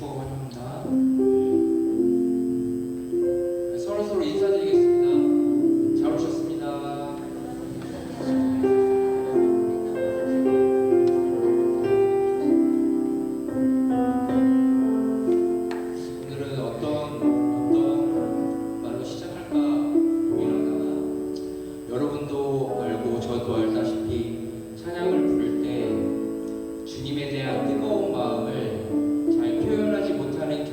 싶어 합니다. 서로 인사드리겠습니다. 잘 오셨습니다. 오늘은 어떤 말로 시작할까 고민하다가 여러분도 알고 저도 알다시피 찬양을 부를 때 주님에 대한 뜨거운 마음을 잘 표현하지 못하는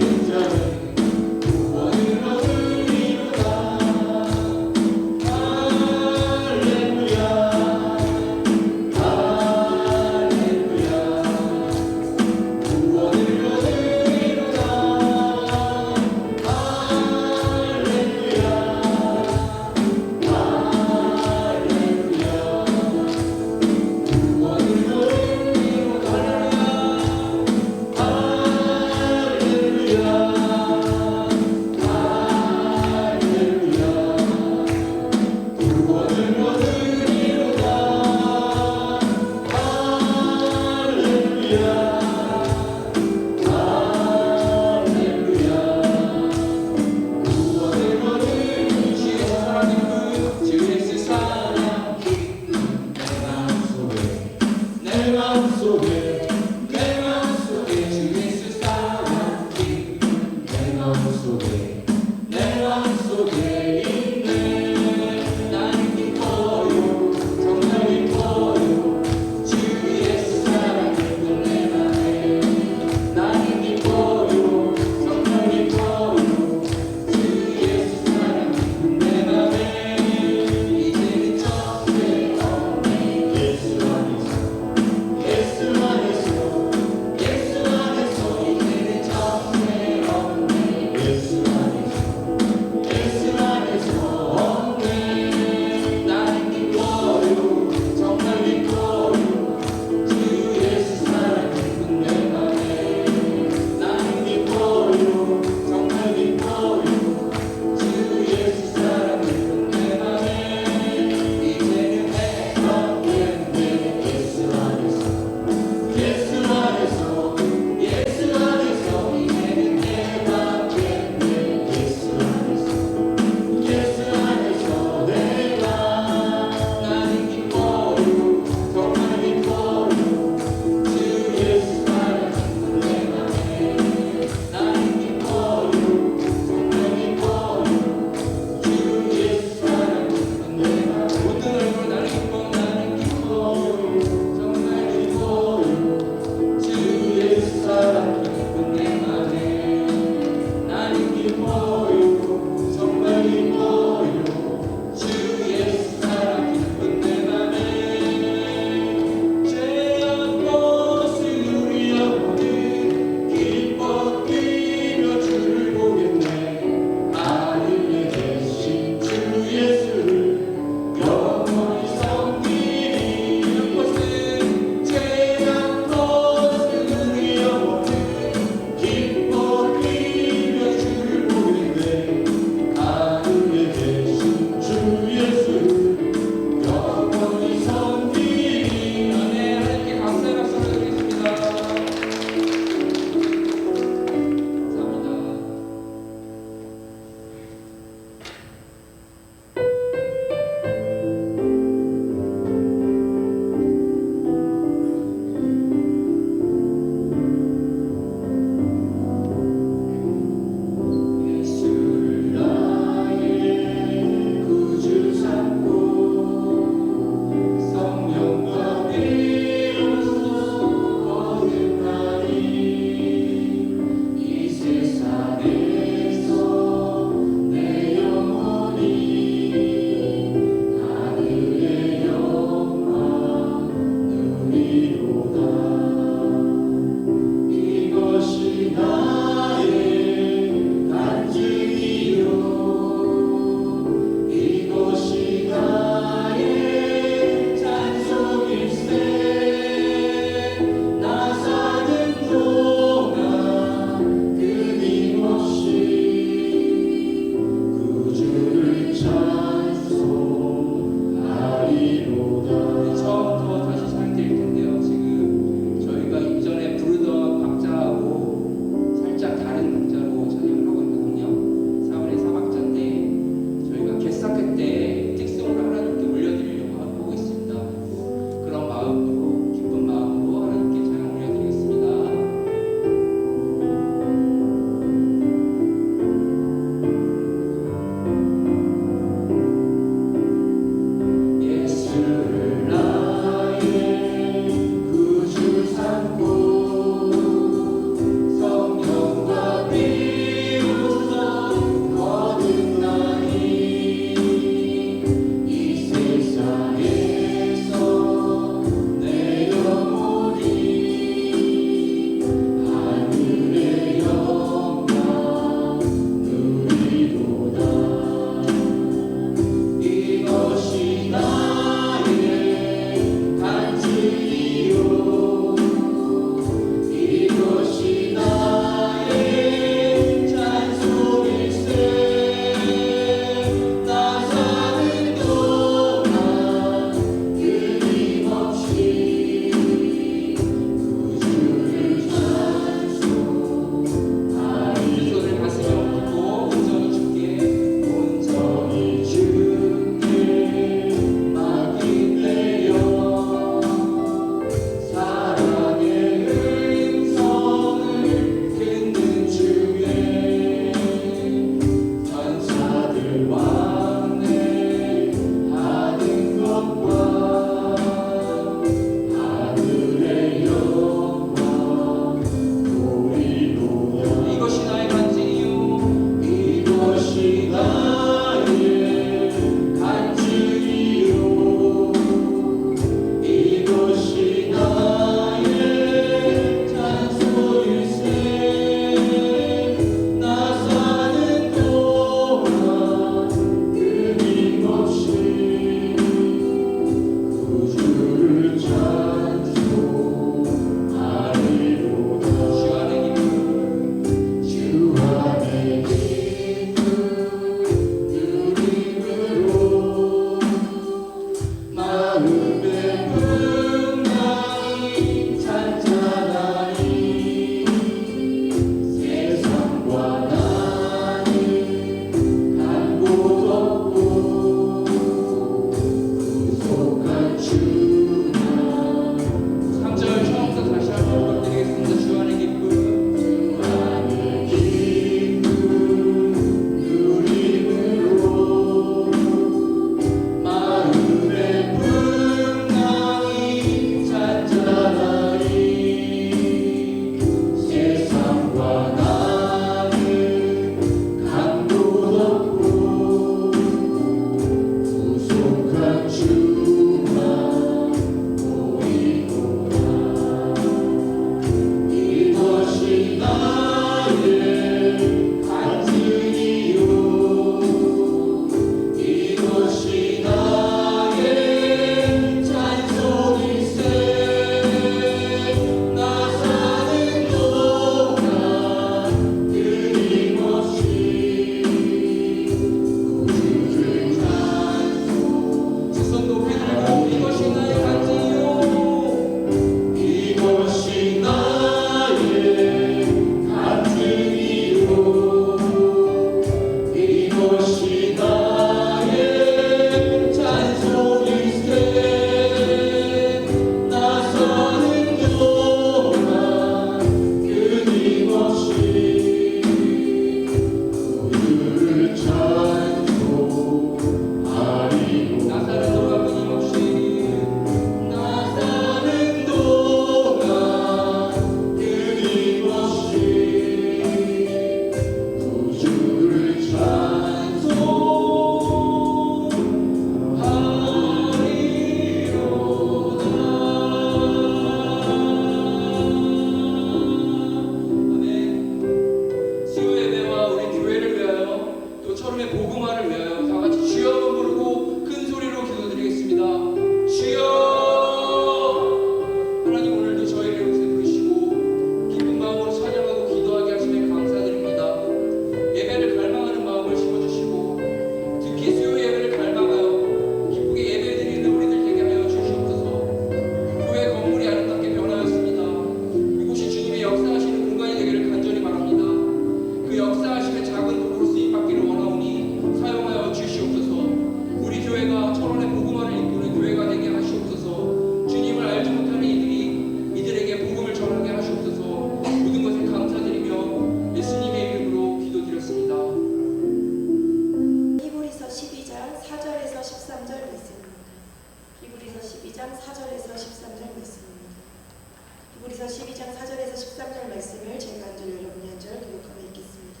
히브리서 12장 4절에서 13절 말씀을 제가 한 절 여러분이 한 절 기록하며 읽겠습니다.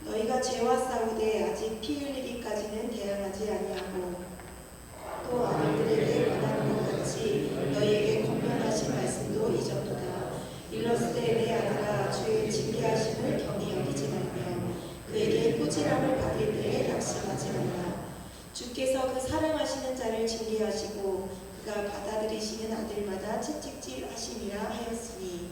너희가 죄와 싸우되 아직 피 흘리기까지는 대항하지 아니하고 또 아들들에게 권하는 것 같이 너희에게 권면하신 말씀도 잊었도다. 일러스되 내 아들아 주의 징계하심을 경히 여기지 말며 그에게 꾸지람을 받을 때에 낙심하지 말라. 주께서 그 사랑하시는 자를 징계하시고 그가 받아들이시는 아들마다 채찍질 하심이라 하였으니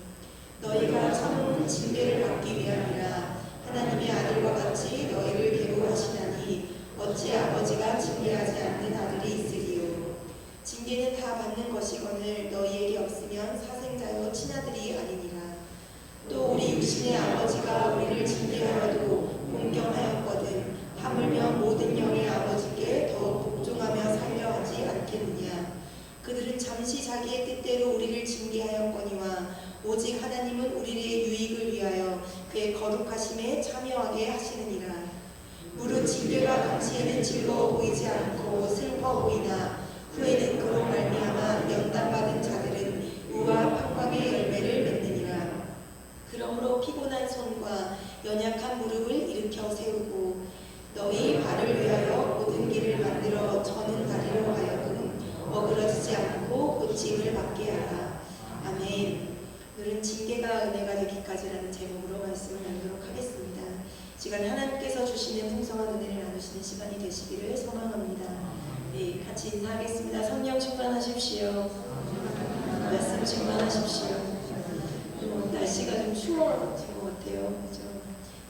너희가 참으로 징계를 받기 위함이라. 하나님의 아들과 같이 너희를 괴로워하시나니 어찌 아버지가 징계하지 않는 아들이 있으리요. 징계는 다 받는 것이거늘 너희에게 없으면 사생자요 친아들이 아니니라. 또 우리 육신의 아버지가 우리를 징계하여도 공경하였거든 하물며 모든 영의 아버지께 더욱 복종하며 살려 하지 않겠느냐. 그들은 잠시 자기의 뜻대로 우리를 징계하였거니와 오직 하나님은 우리의 유익을 위하여 그의 거룩하심에 참여하게 하시느니라. 즐거워 보이지 않고 슬퍼 보이나 후에는 그로 말미암아 연단받은 자들은 우와 평강의 열매를 맺느니라. 그러므로 피곤한 손과 연약한 무릎을 일으켜 세우고 너희 발을 위하여 모든 길을 만들어 저는 다리로 하여금 어그러지지 않고 고침을 받게 하라. 아멘. 오늘은 징계가 은혜가 되기까지라는 제목으로 말씀을 나누도록 하겠습니다. 시간 하나님께서 주시는 풍성한 은혜를 나누시는 시간이 되시기를 소망합니다. 네, 같이 인사하겠습니다. 성령 충만하십시오. 말씀 충만하십시오. 날씨가 좀 추워진 것 같아요. 그렇죠?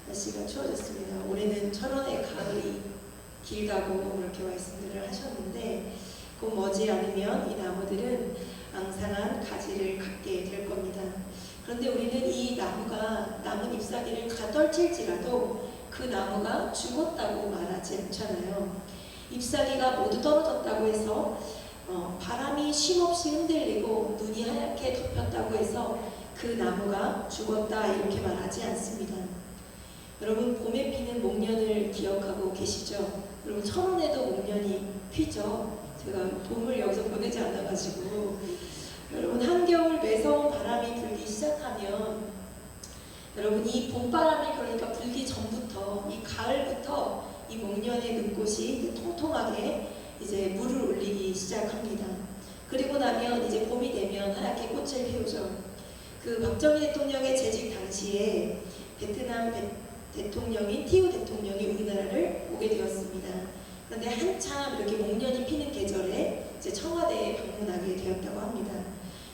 날씨가 추워졌습니다. 올해는 철원의 가을이 길다고 그렇게 말씀들을 하셨는데 곧 머지않으면 이 나무들은 앙상한 가지를 갖게 될 겁니다. 그런데 우리는 이 나무가 나무 잎사귀를 다 떨칠지라도 그 나무가 죽었다고 말하지 않잖아요. 잎사귀가 모두 떨어졌다고 해서 바람이 쉼없이 흔들리고 눈이 하얗게 덮였다고 해서 그 나무가 죽었다 이렇게 말하지 않습니다. 여러분 봄에 피는 목련을 기억하고 계시죠? 여러분 철원에도 목련이 피죠? 제가 봄을 여기서 보내지 않아가지고 여러분 한겨울 매서운 바람이 불기 시작하면 여러분 이 봄바람이 그러니까 불기 전부터 이 가을부터 이 목련의 눈꽃이 통통하게 이제 물을 올리기 시작합니다. 그리고 나면 이제 봄이 되면 하얗게 꽃을 피우죠. 그 박정희 대통령의 재직 당시에 베트남 대통령인 티우 대통령이 우리나라를 오게 되었습니다. 그런데 한참 이렇게 목련이 피는 계절에 이제 청와대에 방문하게 되었다고 합니다.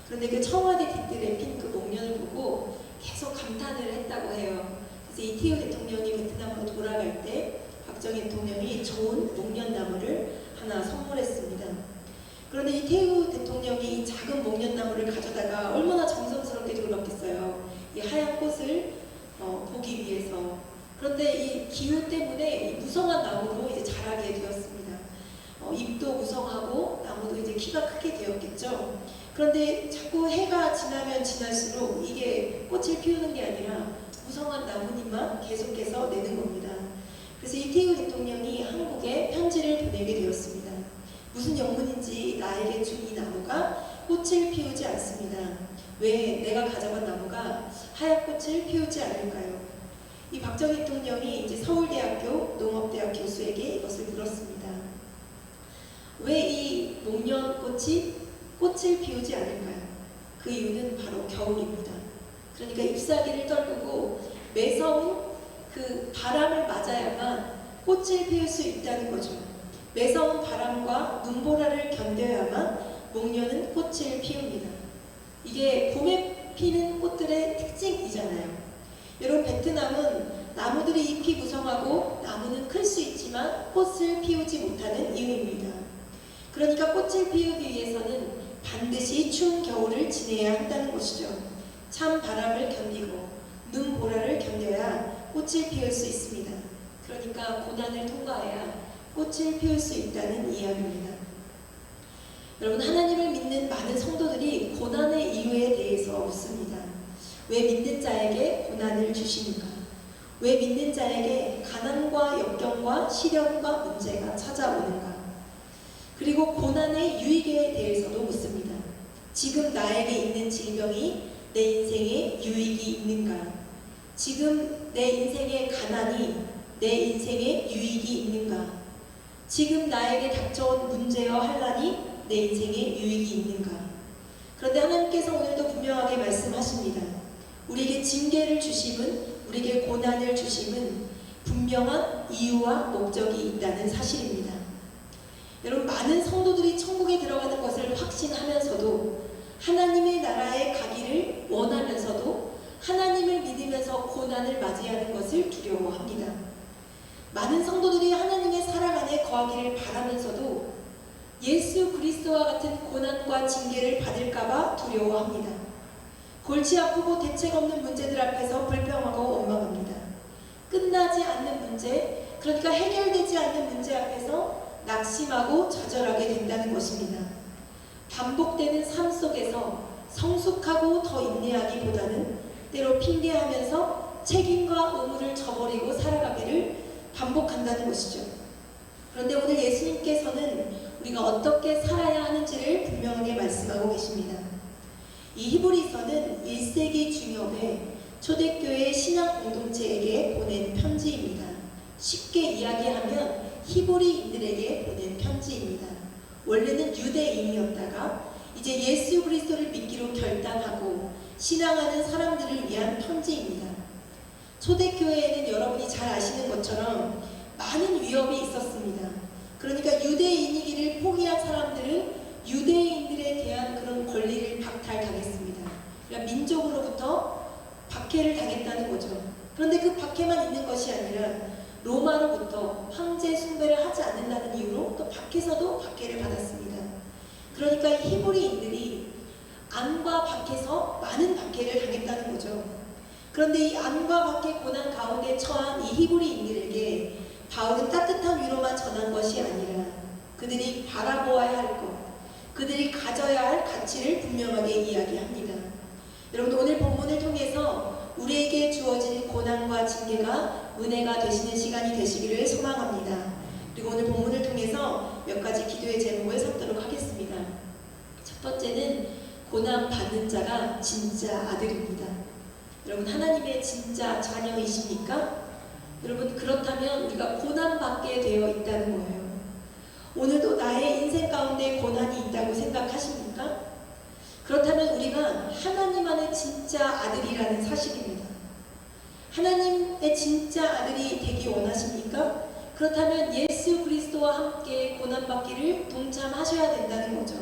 그런데 그 청와대 뒤뜰에 핀 그 목련을 보고 계속 감탄을 했다고 해요. 그래서 이 티우 대통령이 베트남으로 돌아갈 때 박정희 대통령이 좋은 목련나무를 하나 선물했습니다. 그런데 이 티우 대통령이 이 작은 목련나무를 가져다가 얼마나 정성스럽게 돌봤겠어요. 이 하얀 꽃을 보기 위해서. 그런데 이 기후 때문에 이 무성한 나무로 이제 자라게 되었습니다. 잎도 무성하고 나무도 이제 키가 크게 되었겠죠. 그런데 자꾸 해가 지나면 지날수록 이게 꽃을 피우는 게 아니라 무성한 나뭇잎만 계속해서 내는 겁니다. 그래서 이 티우 대통령이 한국에 편지를 보내게 되었습니다. 무슨 영문인지 나에게 준 이 나무가 꽃을 피우지 않습니다. 왜 내가 가져간 나무가 하얀 꽃을 피우지 않을까요? 이 박정희 대통령이 이제 서울대학교 농업대학 교수에게 이것을 물었습니다. 왜 이 목련꽃이 꽃을 피우지 않을까요? 그 이유는 바로 겨울입니다. 그러니까 잎사귀를 떨구고 매서운 그 바람을 맞아야만 꽃을 피울 수 있다는 거죠. 매서운 바람과 눈보라를 견뎌야만 목련은 꽃을 피웁니다. 이게 봄에 피는 꽃들의 특징이잖아요. 여러분 베트남은 나무들의 잎이 무성하고 나무는 클 수 있지만 꽃을 피우지 못하는 이유입니다. 그러니까 꽃을 피우기 위해서는 반드시 추운 겨울을 지내야 한다는 것이죠. 찬 바람을 견디고 눈보라를 견뎌야 꽃을 피울 수 있습니다. 그러니까 고난을 통과해야 꽃을 피울 수 있다는 이야기입니다. 여러분 하나님을 믿는 많은 성도들이 고난의 이유에 대해서 묻습니다. 왜 믿는 자에게 고난을 주시는가? 왜 믿는 자에게 가난과 역경과 시련과 문제가 찾아오는가? 그리고 고난의 유익에 대해서도 묻습니다. 지금 나에게 있는 질병이 내 인생에 유익이 있는가? 지금 내 인생의 가난이 내 인생에 유익이 있는가? 지금 나에게 닥쳐온 문제와 환난이 내 인생에 유익이 있는가? 그런데 하나님께서 오늘도 분명하게 말씀하십니다. 우리에게 징계를 주심은, 우리에게 고난을 주심은 분명한 이유와 목적이 있다는 사실입니다. 여러분 많은 성도들이 천국에 들어가는 것을 확신하면서도 하나님의 나라에 가기를 원하면서도 하나님을 믿으면서 고난을 맞이하는 것을 두려워합니다. 많은 성도들이 하나님의 사랑 안에 거하기를 바라면서도 예수 그리스도와 같은 고난과 징계를 받을까봐 두려워합니다. 골치 아프고 대책 없는 문제들 앞에서 불평하고 원망합니다. 끝나지 않는 문제, 그러니까 해결되지 않는 문제 앞에서 낙심하고 좌절하게 된다는 것입니다. 반복되는 삶 속에서 성숙하고 더 인내하기보다는 때로 핑계하면서 책임과 의무를 저버리고 살아가기를 반복한다는 것이죠. 그런데 오늘 예수님께서는 우리가 어떻게 살아야 하는지를 분명하게 말씀하고 계십니다. 이 히브리서는 1세기 중엽에 초대교회 신학 공동체에게 보낸 편지입니다. 쉽게 이야기하면 히브리인들에게 보낸 편지입니다. 원래는 유대인이었다가 이제 예수 그리스도를 믿기로 결단하고 신앙하는 사람들을 위한 편지입니다. 초대교회에는 여러분이 잘 아시는 것처럼 많은 위협이 있었습니다. 그러니까 유대인이기를 포기한 사람들은 유대인들에 대한 그런 권리를 박탈당했습니다. 그러니까 민족으로부터 박해를 당했다는 거죠. 그런데 그 박해만 있는 것이 아니라 로마로부터 황제 숭배를 하지 않는다는 이유로 또 밖에서도 박해를 받았습니다. 그러니까 히브리인들이 안과 밖에서 많은 박해를 당했다는 거죠. 그런데 이 안과 밖의 고난 가운데 처한 이 히브리인들에게 바울은 따뜻한 위로만 전한 것이 아니라 그들이 바라보아야 할 것, 그들이 가져야 할 가치를 분명하게 이야기합니다. 여러분, 오늘 본문을 통해서 우리에게 주어진 고난과 징계가 은혜가 되시는 시간이 되시기를 소망합니다. 그리고 오늘 본문을 통해서 몇 가지 기도의 제목을 삼도록 하겠습니다. 첫 번째는 고난 받는 자가 진짜 아들입니다. 여러분, 하나님의 진짜 자녀이십니까? 여러분, 그렇다면 우리가 고난받게 되어 있다는 거예요. 오늘도 나의 인생 가운데 고난이 있다고 생각하십니까? 그렇다면 우리가 하나님 안의 진짜 아들이라는 사실입니다. 하나님의 진짜 아들이 되기 원하십니까? 그렇다면 예수 그리스도와 함께 고난받기를 동참하셔야 된다는 거죠.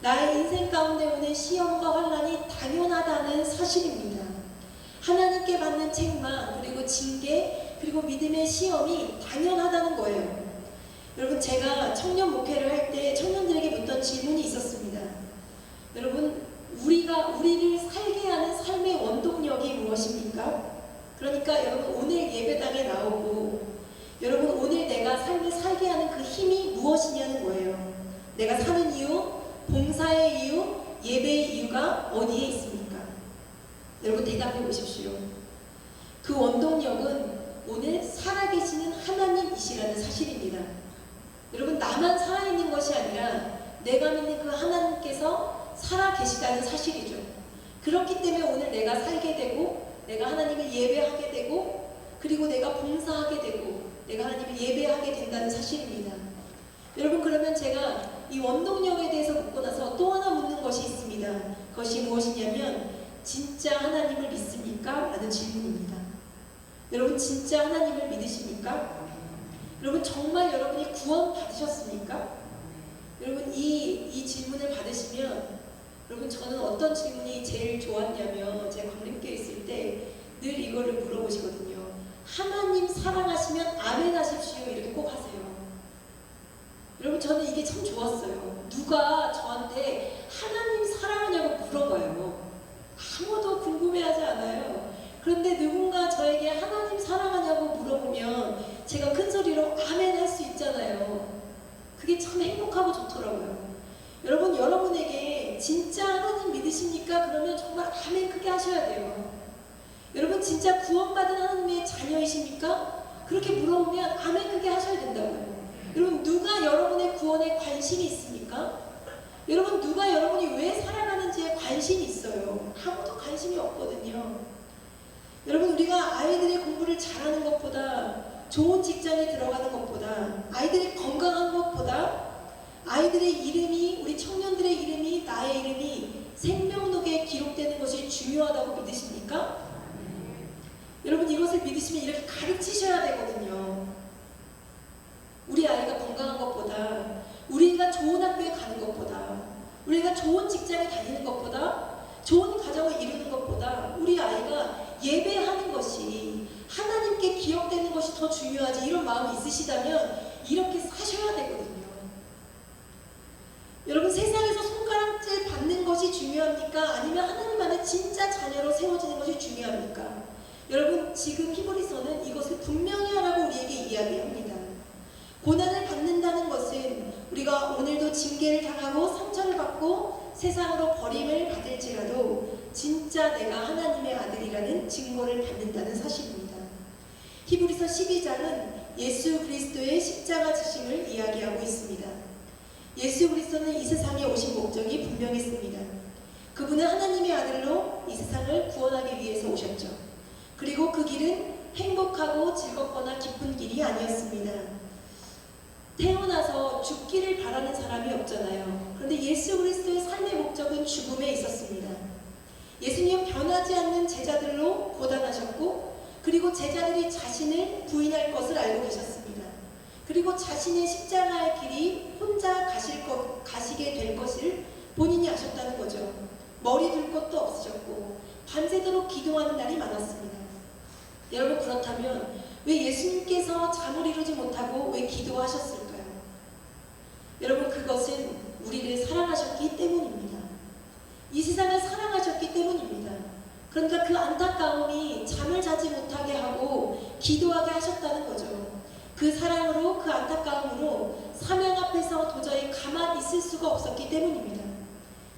나의 인생 가운데 오는 시험과 환난이 당연하다는 사실입니다. 하나님께 받는 책망, 그리고 징계, 그리고 믿음의 시험이 당연하다는 거예요. 여러분, 제가 청년 목회를 할 때 청년들에게 묻던 질문이 있었습니다. 여러분, 우리를 살게 하는 삶의 원동력이 무엇입니까? 그러니까 여러분, 오늘 예배당에 나오고 여러분, 오늘 내가 삶을 살게 하는 그 힘이 무엇이냐는 거예요. 내가 사는 이유, 봉사의 이유, 예배의 이유가 어디에 있습니까? 여러분, 대답해 보십시오. 그 원동력은 오늘 살아계시는 하나님이시라는 사실입니다. 여러분, 나만 살아있는 것이 아니라 내가 믿는 그 하나님께서 살아계시다는 사실이죠. 그렇기 때문에 오늘 내가 살게 되고 내가 하나님을 예배하게 되고 그리고 내가 봉사하게 되고 내가 하나님을 예배하게 된다는 사실입니다. 여러분, 그러면 제가 이 원동력에 대해서 묻고 나서 또 하나 묻는 것이 있습니다. 그것이 무엇이냐면 진짜 하나님을 믿습니까? 라는 질문입니다. 여러분, 진짜 하나님을 믿으십니까? 여러분, 정말 여러분이 구원 받으셨습니까? 여러분, 이 질문을 받으시면 여러분, 저는 어떤 질문이 제일 좋았냐면 제가 광림교에 있을 때 늘 이거를 물어보시거든요. 하나님 사랑하시면 아멘 하십시오. 이렇게 꼭 하세요. 여러분, 저는 이게 참 좋았어요. 누가 저한테 하나님 사랑하냐고 물어봐요. 아무도 궁금해하지 않아요. 그런데 누군가 저에게 하나님 사랑하냐고 물어보면 제가 큰 소리로 아멘 할 수 있잖아요. 그게 참 행복하고 좋더라고요. 여러분, 여러분에게 진짜 하나님 믿으십니까? 그러면 정말 아멘 크게 하셔야 돼요. 여러분, 진짜 구원받은 하나님의 자녀이십니까? 그렇게 물어보면 아멘 크게 하셔야 된다고요. 여러분, 누가 여러분의 구원에 관심이 있습니까? 여러분, 누가 여러분이 왜 살아가는지에 관심이 있어요? 아무도 관심이 없거든요. 여러분, 우리가 아이들의 공부를 잘하는 것보다 좋은 직장에 들어가는 것보다 아이들이 건강한 것보다 아이들의 이름이, 우리 청년들의 이름이, 나의 이름이 생명록에 기록되는 것이 중요하다고 믿으십니까? 여러분, 이것을 믿으시면 이렇게 가르치셔야 되거든요. 우리 아이가 건강한 것보다, 우리가 좋은 학교에 가는 것보다, 우리가 좋은 직장에 다니는 것보다, 좋은 가정을 이루는 것보다 우리 아이가 예배하는 것이, 하나님께 기억되는 것이 더 중요하지, 이런 마음이 있으시다면 이렇게 사셔야 되거든요. 여러분, 세상에서 손가락질 받는 것이 중요합니까? 아니면 하나님 안에 진짜 자녀로 세워지는 것이 중요합니까? 여러분, 지금 히브리서는 이것을 분명히 하라고 우리에게 이야기합니다. 고난을 받는다는 것은 우리가 오늘도 징계를 당하고 상처를 받고 세상으로 버림을 받을지라도 진짜 내가 하나님의 아들이라는 증거를 받는다는 사실입니다. 히브리서 12장은 예수 그리스도의 십자가 지심을 이야기하고 있습니다. 예수 그리스도는 이 세상에 오신 목적이 분명했습니다. 그분은 하나님의 아들로 이 세상을 구원하기 위해서 오셨죠. 그리고 그 길은 행복하고 즐겁거나 기쁜 길이 아니었습니다. 태어나서 죽기를 바라는 사람이 없잖아요. 그런데 예수 그리스도의 삶의 목적은 죽음에 있었습니다. 예수님은 변하지 않는 제자들로 고단하셨고, 그리고 제자들이 자신을 부인할 것을 알고 계셨습니다. 그리고 자신의 십자가의 길이 혼자 가시게 될 것을 본인이 아셨다는 거죠. 머리 둘 것도 없으셨고 밤새도록 기도하는 날이 많았습니다. 여러분, 그렇다면 왜 예수님께서 잠을 이루지 못하고 왜 기도하셨을까요? 여러분, 그것은 우리를 사랑하셨기 때문입니다. 이 세상을 사랑하셨기 때문입니다. 그러니까 그 안타까움이 잠을 자지 못하게 하고 기도하게 하셨다는 거죠. 그 사랑으로, 그 안타까움으로 사명 앞에서 도저히 가만히 있을 수가 없었기 때문입니다.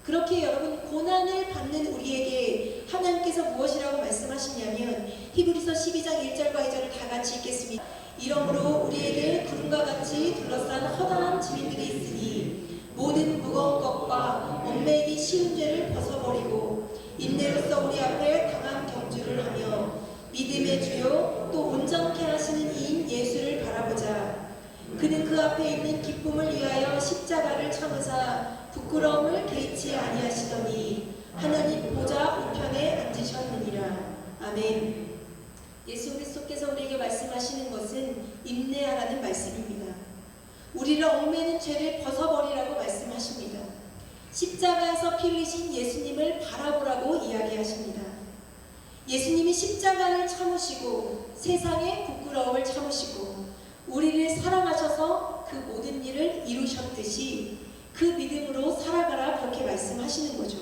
그렇게 여러분, 고난을 받는 우리에게 하나님께서 무엇이라고 말씀하시냐면 히브리서 12장 1절과 2절을 다 같이 읽겠습니다. 이러므로 우리에게 구름과 같이 둘러싼 허다한 짐들이 있으니 모든 무거운 것과 얽매이기 쉬운 죄를 벗어버리고 인내로써 우리 앞에 강한 경주를 하며 믿음의 주요 또 온전케 하시는 이인 예수를 바라보자. 그는 그 앞에 있는 기쁨을 위하여 십자가를 참으사 부끄러움을 개의치 아니하시더니 하나님 보좌 우편에 앉으셨느니라. 아멘. 예수 그리스도께서 우리에게 말씀하시는 것은 인내하라는 말씀입니다. 우리를 얽매는 죄를 벗어버리라고 말씀하십니다. 십자가에서 피 흘리신 예수님을 바라보라고 이야기하십니다. 예수님이 십자가를 참으시고 세상의 부끄러움을 참으시고 우리를 사랑하셔서 그 모든 일을 이루셨듯이 그 믿음으로 살아가라, 그렇게 말씀하시는 거죠.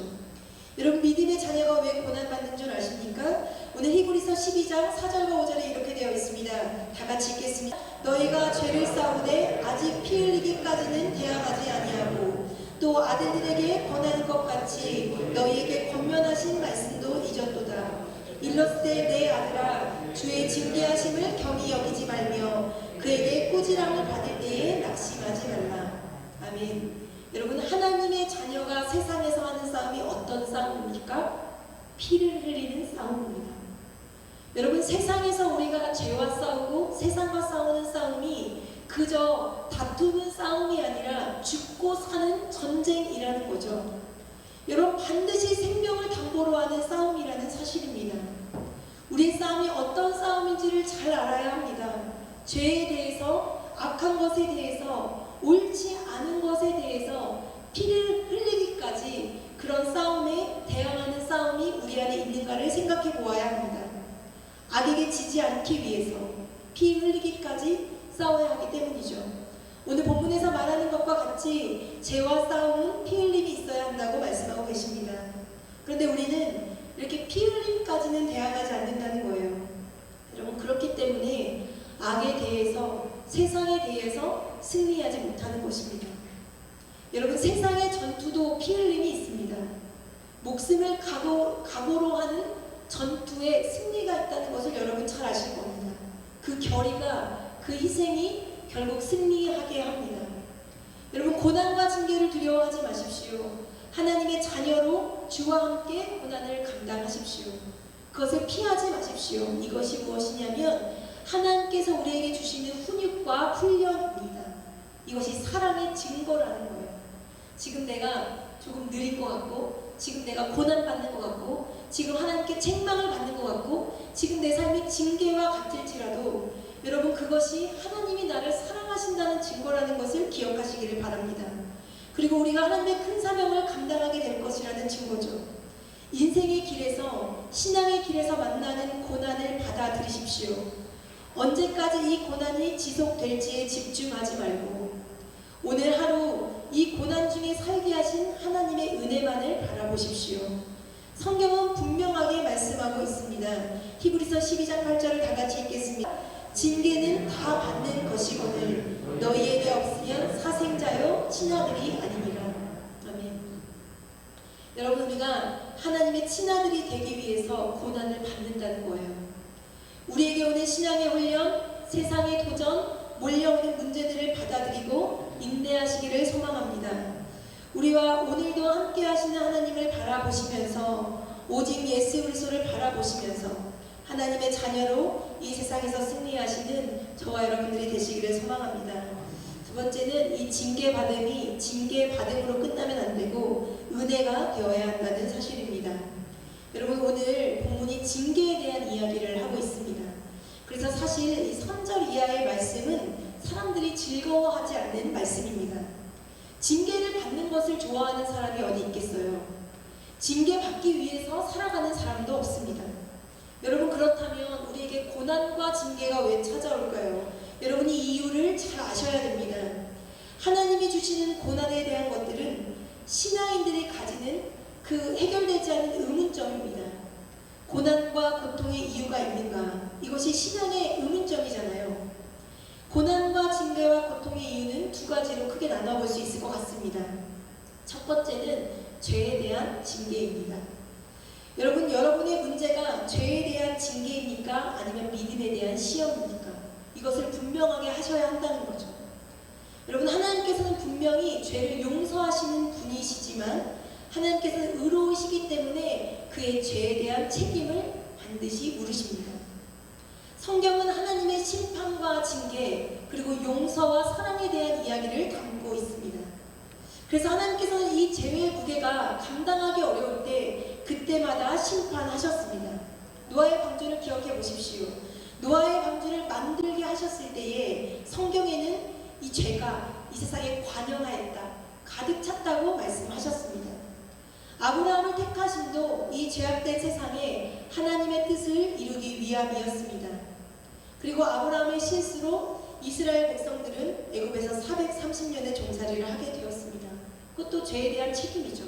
여러분, 믿음의 자녀가 왜 고난받는 줄 아십니까? 오늘 히브리서 12장 4절과 5절에 이렇게 되어 있습니다. 다 같이 읽겠습니다. 너희가 죄를 싸우되 아직 피 흘리기까지는 대항하지 아니하고 또 아들들에게 권하는 것 같이 너희에게 권면하신 말씀도 잊었도다. 일렀을 때 내 아들아, 주의 징계하심을 경히 여기지 말며 그에게 꾸지람을 받을 때에 낙심하지 말라. 아멘. 여러분, 하나님의 자녀가 세상에서 하는 싸움이 어떤 싸움입니까? 피를 흘리는 싸움입니다. 여러분, 세상에서 우리가 죄와 싸우고 세상과 싸우는 싸움이 그저 다투는 싸움이 아니라 죽고 사는 전쟁이라는 거죠. 여러분, 반드시 생명을 담보로 하는 싸움이라는 사실입니다. 우리의 싸움이 어떤 싸움인지를 잘 알아야 합니다. 죄에 대해서, 악한 것에 대해서, 옳지 않은 것에 대해서 피를 흘리기까지 그런 싸움에 대항하는 싸움이 우리 안에 있는가를 생각해 보아야 합니다. 악에게 지지 않기 위해서 피 흘리기까지 싸워야 하기 때문이죠. 오늘 본문에서 말하는 것과 같이 죄와 싸움은 피 흘림이 있어야 한다고 말씀하고 계십니다. 그런데 우리는 이렇게 피 흘림까지는 대항하지 않는다는 거예요. 여러분, 그렇기 때문에 악에 대해서, 세상에 대해서 승리하지 못하는 것입니다. 여러분, 세상의 전투도 피 흘림이 있습니다. 목숨을 각오로 하는 전투에 승리가 있다는 것을 여러분 잘 아실 겁니다. 그 결의가, 그 희생이 결국 승리하게 합니다. 여러분, 고난과 징계를 두려워하지 마십시오. 하나님의 자녀로 주와 함께 고난을 감당하십시오. 그것을 피하지 마십시오. 이것이 무엇이냐면 하나님께서 우리에게 주시는 훈육과 훈련입니다. 이것이 사랑의 증거라는 거예요. 지금 내가 조금 느린 것 같고, 지금 내가 고난받는 것 같고, 지금 하나님께 책망을 받는 것 같고, 지금 내 삶이 징계와 같을지라도 여러분, 그것이 하나님이 나를 사랑하신다는 증거라는 것을 기억하시기를 바랍니다. 그리고 우리가 하나님의 큰 사명을 감당하게 될 것이라는 증거죠. 인생의 길에서, 신앙의 길에서 만나는 고난을 받아들이십시오. 언제까지 이 고난이 지속될지에 집중하지 말고 오늘 하루 이 고난 중에 살게 하신 하나님의 은혜만을 바라보십시오. 성경은 분명하게 말씀하고 있습니다. 히브리서 12장 8절을 다 같이 읽겠습니다. 징계는 다 받는 것이거늘 너희에게 없으면 사생자요 친아들이 아니니라. 아멘. 여러분, 우리가 하나님의 친아들이 되기 위해서 고난을 받는다는 거예요. 우리에게 오는 신앙의 훈련, 세상의 도전, 몰려오는 문제들을 받아들이고 인내하시기를 소망합니다. 우리와 오늘도 함께 하시는 하나님을 바라보시면서 오직 예수 그리스도를 바라보시면서 하나님의 자녀로 이 세상에서 승리하시는 저와 여러분들이 되시기를 소망합니다. 두 번째는 이 징계받음이 징계받음으로 끝나면 안 되고 은혜가 되어야 한다는 사실입니다. 여러분, 오늘 본문이 징계에 대한 이야기를 하고 있습니다. 그래서 사실 이 3절 이하의 말씀은 사람들이 즐거워하지 않는 말씀입니다. 징계를 받는 것을 좋아하는 사람이 어디 있겠어요? 징계받기 위해서 살아가는 사람도 없습니다. 여러분, 그렇다면 우리에게 고난과 징계가 왜 찾아올까요? 여러분이 이유를 잘 아셔야 됩니다. 하나님이 주시는 고난에 대한 것들은 신앙인들이 가지는 그 해결되지 않은 의문점입니다. 고난과 고통의 이유가 있는가? 이것이 신앙의 의문점이잖아요. 고난과 징계와 고통의 이유는 두 가지로 크게 나눠볼 수 있을 것 같습니다. 첫 번째는 죄에 대한 징계입니다. 여러분, 여러분의 문제가 죄에 대한 징계입니까? 아니면 믿음에 대한 시험입니까? 이것을 분명하게 하셔야 한다는 거죠. 여러분, 하나님께서는 분명히 죄를 용서하시는 분이시지만 하나님께서는 의로우시기 때문에 그의 죄에 대한 책임을 반드시 물으십니다. 성경은 하나님의 심판과 징계 그리고 용서와 사랑에 대한 이야기를 담고 있습니다. 그래서 하나님께서는 이 죄의 무게가 감당하기 어려울 때 그때마다 심판하셨습니다. 노아의 방주를 기억해 보십시오. 노아의 방주를 만들게 하셨을 때에 성경에는 이 죄가 이 세상에 관영하였다, 가득 찼다고 말씀하셨습니다. 아브라함을 택하심도 이 죄악된 세상에 하나님의 뜻을 이루기 위함이었습니다. 그리고 아브라함의 실수로 이스라엘 백성들은 애굽에서 430년의 종살이를 하게 되었습니다. 그것도 죄에 대한 책임이죠.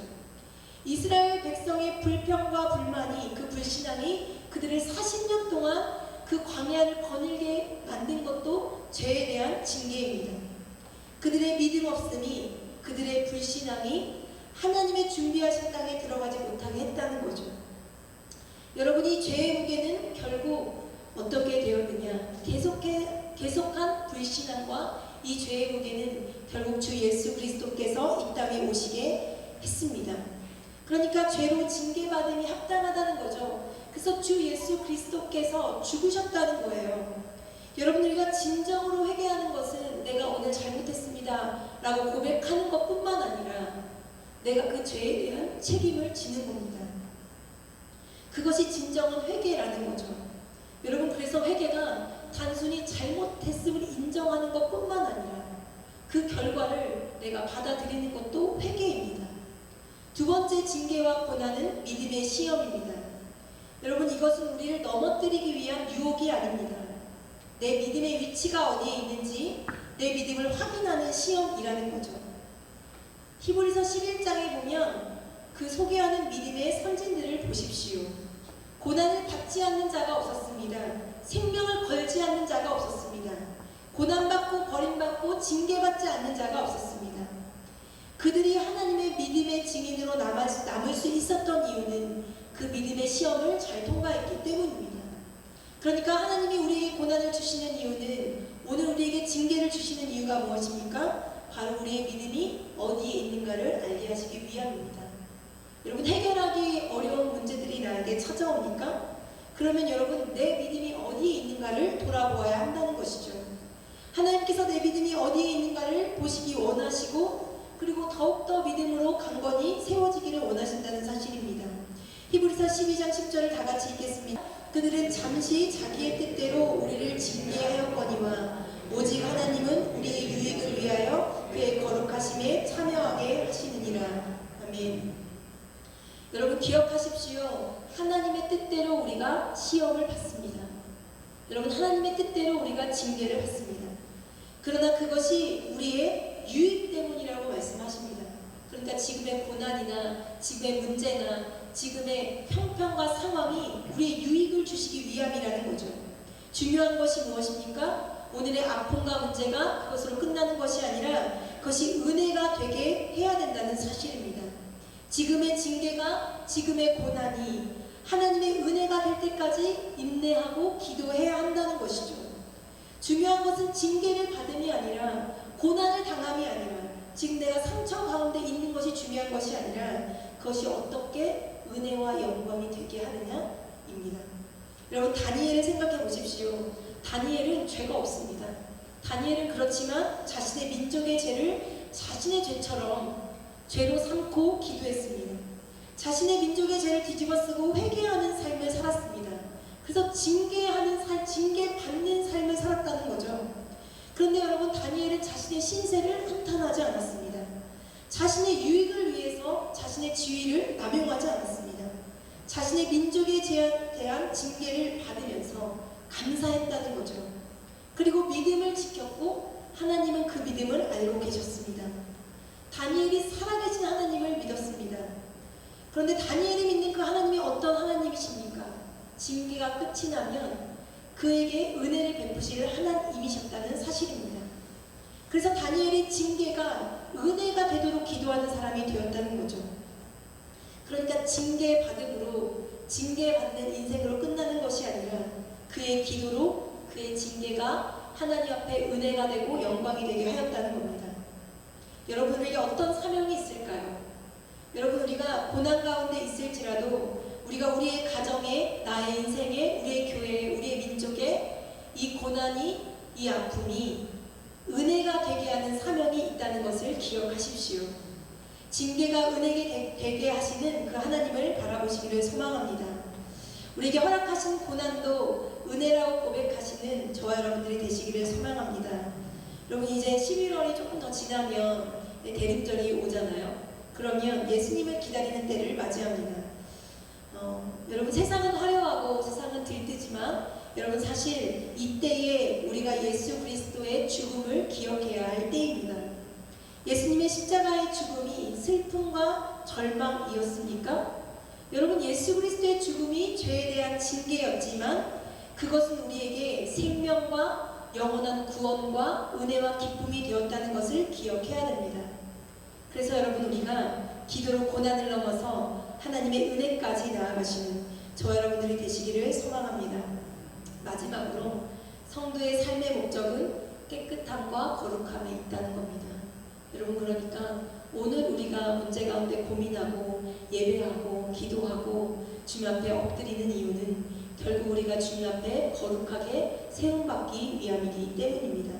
이스라엘 백성의 불평과 불만이, 그 불신앙이 그들을 40년 동안 그 광야를 거닐게 만든 것도 죄에 대한 징계입니다. 그들의 믿음 없음이, 그들의 불신앙이 하나님의 준비하신 땅에 들어가지 못하게 했다는 거죠. 여러분이 죄의 무게는 결국 어떻게 되었느냐? 계속한 불신앙과 이 죄의 무게는 결국 주 예수 그리스도께서 이 땅에 오시게 했습니다. 그러니까 죄로 징계받음이 합당하다는 거죠. 그래서 주 예수 그리스도께서 죽으셨다는 거예요. 여러분, 우리가 진정으로 회개하는 것은 내가 오늘 잘못했습니다 라고 고백하는 것뿐만 아니라 내가 그 죄에 대한 책임을 지는 겁니다. 그것이 진정한 회개라는 거죠. 여러분, 그래서 회개가 단순히 잘못했음을 인정하는 것뿐만 아니라 그 결과를 내가 받아들이는 것도 회개입니다. 두 번째 징계와 고난은 믿음의 시험입니다. 여러분, 이것은 우리를 넘어뜨리기 위한 유혹이 아닙니다. 내 믿음의 위치가 어디에 있는지 내 믿음을 확인하는 시험이라는 거죠. 히브리서 11장에 보면 그 소개하는 믿음의 선진들을 보십시오. 고난을 받지 않는 자가 없었습니다. 생명을 걸지 않는 자가 없었습니다. 고난받고 버림받고 징계받지 않는 자가 없었습니다. 그들이 하나님의 믿음의 증인으로 남을 수 있었던 이유는 그 믿음의 시험을 잘 통과했기 때문입니다. 그러니까 하나님이 우리에게 고난을 주시는 이유는, 오늘 우리에게 징계를 주시는 이유가 무엇입니까? 바로 우리의 믿음이 어디에 있는가를 알게 하시기 위함입니다. 여러분, 해결하기 어려운 문제들이 나에게 찾아오니까 그러면 여러분, 내 믿음이 어디에 있는가를 돌아보아야 한다는 것이죠. 하나님께서 내 믿음이 어디에 있는가를 보시기 원하시고 그리고 더욱더 믿음으로 강건히 세워지기를 원하신다는 사실입니다. 히브리서 12장 10절을 다 같이 읽겠습니다. 그들은 잠시 자기의 뜻대로 우리를 징계하였거니와 오직 하나님은 우리의 유익을 위하여 그의 거룩하심에 참여하게 하시느니라. 아멘. 여러분, 기억하십시오. 하나님의 뜻대로 우리가 시험을 받습니다. 여러분, 하나님의 뜻대로 우리가 징계를 받습니다. 그러나 그것이 우리의 유익 때문이라고 말씀하십니다. 그러니까 지금의 고난이나 지금의 문제나 지금의 형편과 상황이 우리의 유익을 주시기 위함이라는 거죠. 중요한 것이 무엇입니까? 오늘의 아픔과 문제가 그것으로 끝나는 것이 아니라 그것이 은혜가 되게 해야 된다는 사실입니다. 지금의 징계가, 지금의 고난이 하나님의 은혜가 될 때까지 인내하고 기도해야 한다는 것이죠. 중요한 것은 징계를 받음이 아니라 고난을 당함이 아니라 지금 내가 상처 가운데 있는 것이 중요한 것이 아니라 그것이 어떻게 은혜와 영광이 되게 하느냐입니다. 여러분 다니엘을 생각해 보십시오. 다니엘은 죄가 없습니다. 다니엘은 그렇지만 자신의 민족의 죄를 자신의 죄처럼 죄로 삼고 기도했습니다. 자신의 민족의 죄를 뒤집어쓰고 회개하는 삶을 살았습니다. 그래서 징계받는 삶을 살았다는 거죠. 그런데 여러분 다니엘은 자신의 신세를 한탄하지 않았습니다. 자신의 유익을 위해서 자신의 지위를 남용하지 않았습니다. 자신의 민족에 대한 징계를 받으면서 감사했다는 거죠. 그리고 믿음을 지켰고 하나님은 그 믿음을 알고 계셨습니다. 다니엘이 살아계신 하나님을 믿었습니다. 그런데 다니엘이 믿는 그 하나님이 어떤 하나님이십니까? 징계가 끝이 나면 그에게 은혜를 베푸실 하나님이셨다는 사실입니다. 그래서 다니엘이 징계가 은혜가 되도록 기도하는 사람이 되었다는 거죠. 그러니까 징계받음으로 징계받는 인생으로 끝나는 것이 아니라 그의 기도로 그의 징계가 하나님 앞에 은혜가 되고 영광이 되게 하였다는 겁니다. 여러분 우리에게 어떤 사명이 있을까요? 여러분 우리가 고난 가운데 있을지라도 우리가 우리의 가정에, 나의 인생에, 우리의 교회에, 우리의 민족에 이 고난이, 이 아픔이 은혜가 되게 하는 사명이 있다는 것을 기억하십시오. 징계가 은혜가 되게 하시는 그 하나님을 바라보시기를 소망합니다. 우리에게 허락하신 고난도 은혜라고 고백하시는 저와 여러분들이 되시기를 소망합니다. 여러분 이제 11월이 조금 더 지나면 대림절이 오잖아요. 그러면 예수님을 기다리는 때를 맞이합니다. 여러분 세상은 화려하고 세상은 들뜨지만 여러분 사실 이때에 우리가 예수 그리스도의 죽음을 기억해야 할 때입니다. 예수님의 십자가의 죽음이 슬픔과 절망이었습니까? 여러분 예수 그리스도의 죽음이 죄에 대한 징계였지만 그것은 우리에게 생명과 영원한 구원과 은혜와 기쁨이 되었다는 것을 기억해야 됩니다. 그래서 여러분 우리가 기도로 고난을 넘어서 하나님의 은혜까지 나아가시는 저와 여러분들이 되시기를 소망합니다. 마지막으로 성도의 삶의 목적은 깨끗함과 거룩함에 있다는 겁니다. 여러분 그러니까 오늘 우리가 문제 가운데 고민하고 예배하고 기도하고 주님 앞에 엎드리는 이유는 결국 우리가 주님 앞에 거룩하게 세움받기 위함이기 때문입니다.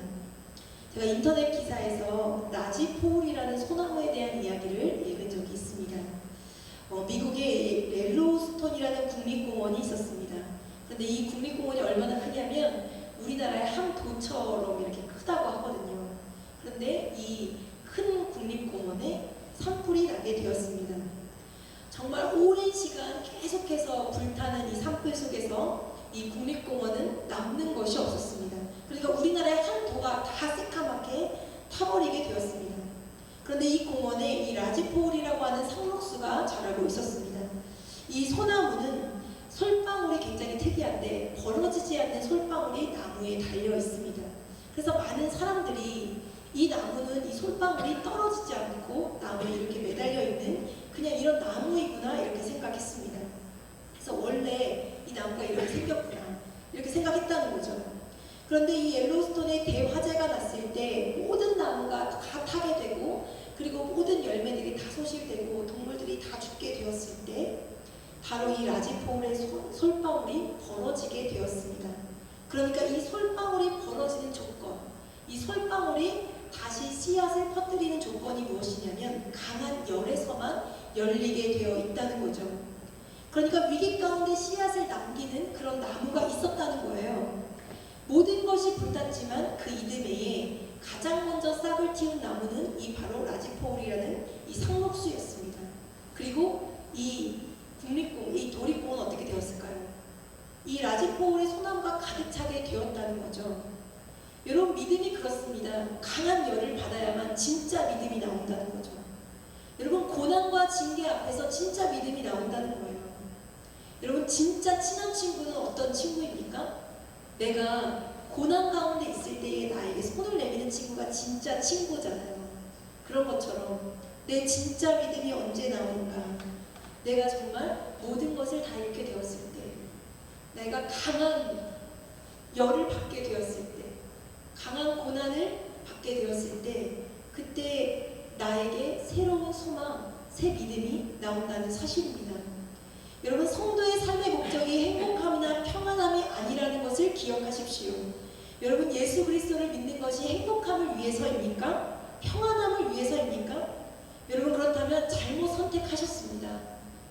제가 인터넷 기사에서 라지포울이라는 소나무에 대한 이야기를 읽은 적이 있습니다. 미국의 옐로우스톤이라는 국립공원이 있었습니다. 그런데 이 국립공원이 얼마나 크냐면 우리나라의 한 도처럼 이렇게 크다고 하거든요. 그런데 이 큰 국립공원에 산불이 나게 되었습니다. 정말 오랜 시간 계속해서 불타는 이 산불 속에서 이 국립공원은 남는 것이 없었습니다. 그러니까 우리나라의 한 도가 다 새카맣게 타버리게 되었습니다. 그런데 이 공원에 이 라지포울이라고 하는 상록수가 자라고 있었습니다. 이 소나무는 솔방울이 굉장히 특이한데 벌어지지 않는 솔방울이 나무에 달려 있습니다. 그래서 많은 사람들이 이 나무는 이 솔방울이 떨어지지 않고 나무에 이렇게 매달려 있는 그냥 이런 나무이구나 이렇게 생각했습니다. 그래서 원래 이 나무가 이렇게 생겼구나 이렇게 생각했다는 거죠. 그런데 이 옐로우스톤에 대화재가 났을 때 모든 나무가 다 타게 되고 그리고 모든 열매들이 다 소실되고 동물들이 다 죽게 되었을 때 바로 이 라지포울의 솔방울이 벌어지게 되었습니다. 그러니까 이 솔방울이 벌어지는 조건, 이 솔방울이 다시 씨앗을 퍼뜨리는 조건이 무엇이냐면 강한 열에서만 열리게 되어 있다는 거죠. 그러니까 위기 가운데 씨앗을 남기는 그런 나무가 있었다는 거예요. 모든 것이 불탔지만 그 이듬해에 가장 먼저 싹을 틔운 나무는 이 바로 라지포울이라는 이 상록수였습니다. 그리고 이 도립공은 어떻게 되었을까요? 이 라지포울의 소나무가 가득 차게 되었다는 거죠. 여러분 믿음이 그렇습니다. 강한 열을 받아야만 진짜 믿음이 나온다는 거죠. 여러분 고난과 징계 앞에서 진짜 믿음이 나온다는 거예요. 여러분 진짜 친한 친구는 어떤 친구입니까? 내가 고난 가운데 있을 때에 나에게 손을 내미는 친구가 진짜 친구잖아요. 그런 것처럼 내 진짜 믿음이 언제 나오는가? 내가 정말 모든 것을 다 잃게 되었을 때, 내가 강한 열을 받게 되었을 때, 강한 고난을 받게 되었을 때 그때 나에게 새로운 소망, 새 믿음이 나온다는 사실입니다. 여러분, 성도의 삶의 목적이 행복함이나 평안함이 아니라는 것을 기억하십시오. 여러분, 예수 그리스도를 믿는 것이 행복함을 위해서입니까? 평안함을 위해서입니까? 여러분, 그렇다면 잘못 선택하셨습니다.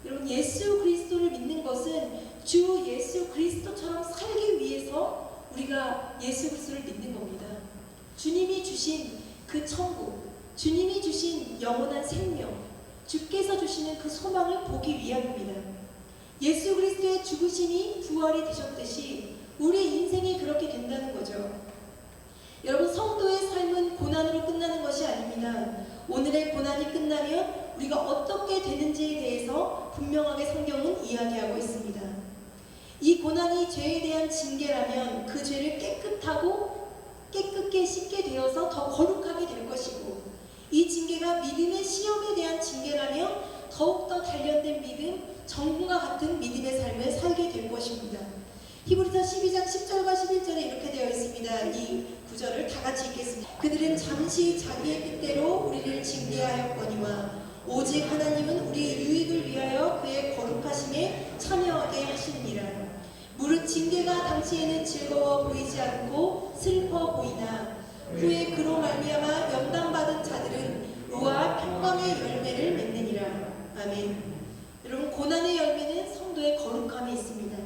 여러분, 예수 그리스도를 믿는 것은 주 예수 그리스도처럼 살기 위해서 우리가 예수 그리스도를 믿는 겁니다. 주님이 주신 그 천국, 주님이 주신 영원한 생명, 주께서 주시는 그 소망을 보기 위함입니다. 예수 그리스도의 죽으심이 부활이 되셨듯이 우리 인생이 그렇게 된다는 거죠. 여러분, 성도의 삶은 고난으로 끝나는 것이 아닙니다. 오늘의 고난이 끝나면 우리가 어떻게 되는지에 대해서 분명하게 성경은 이야기하고 있습니다. 이 고난이 죄에 대한 징계라면 그 죄를 깨끗게 씻게 되어서 더 거룩하게 될 것이고, 이 징계가 믿음의 시험에 대한 징계라면 더욱더 단련된 믿음, 정금과 같은 믿음의 삶을 살게 될 것입니다. 히브리서 12장 10절과 11절에 이렇게 되어 있습니다. 이 구절을 다 같이 읽겠습니다. 그들은 잠시 자기의 뜻대로 우리를 징계하였거니와 오직 하나님은 우리의 유익을 위하여 그의 거룩하심에 참여하게 하시느니라. 무릇 징계가 당시에는 즐거워 보이지 않고 슬퍼 보이나 후에 그로 말미암아 연단받은 자들은 의와 평강의 열매를 맺느니라. 아멘. 여러분, 고난의 열매는 성도의 거룩함이 있습니다.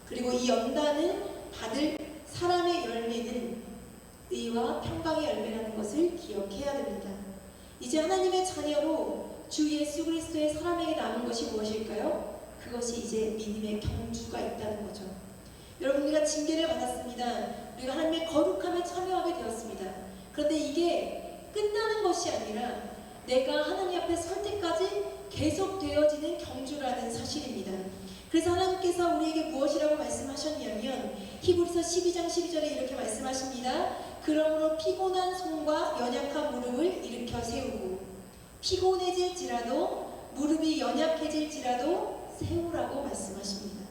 그리고 이 연단을 받을 사람의 열매는 의와 평강의 열매라는 것을 기억해야 됩니다. 이제 하나님의 자녀로 주 예수 그리스도의 사람에게 남은 것이 무엇일까요? 그것이 이제 믿음의 경주가 있다는 거죠. 여러분, 우리가 징계를 받았습니다. 우리가 하나님의 거룩함에 참여하게 되었습니다. 그런데 이게 끝나는 것이 아니라 내가 하나님 앞에 설 때까지 계속되어지는 경주라는 사실입니다. 그래서 하나님께서 우리에게 무엇이라고 말씀하셨냐면 히브리서 12장 12절에 이렇게 말씀하십니다. 그러므로 피곤한 손과 연약한 무릎을 일으켜 세우고, 피곤해질지라도 무릎이 연약해질지라도 세우라고 말씀하십니다.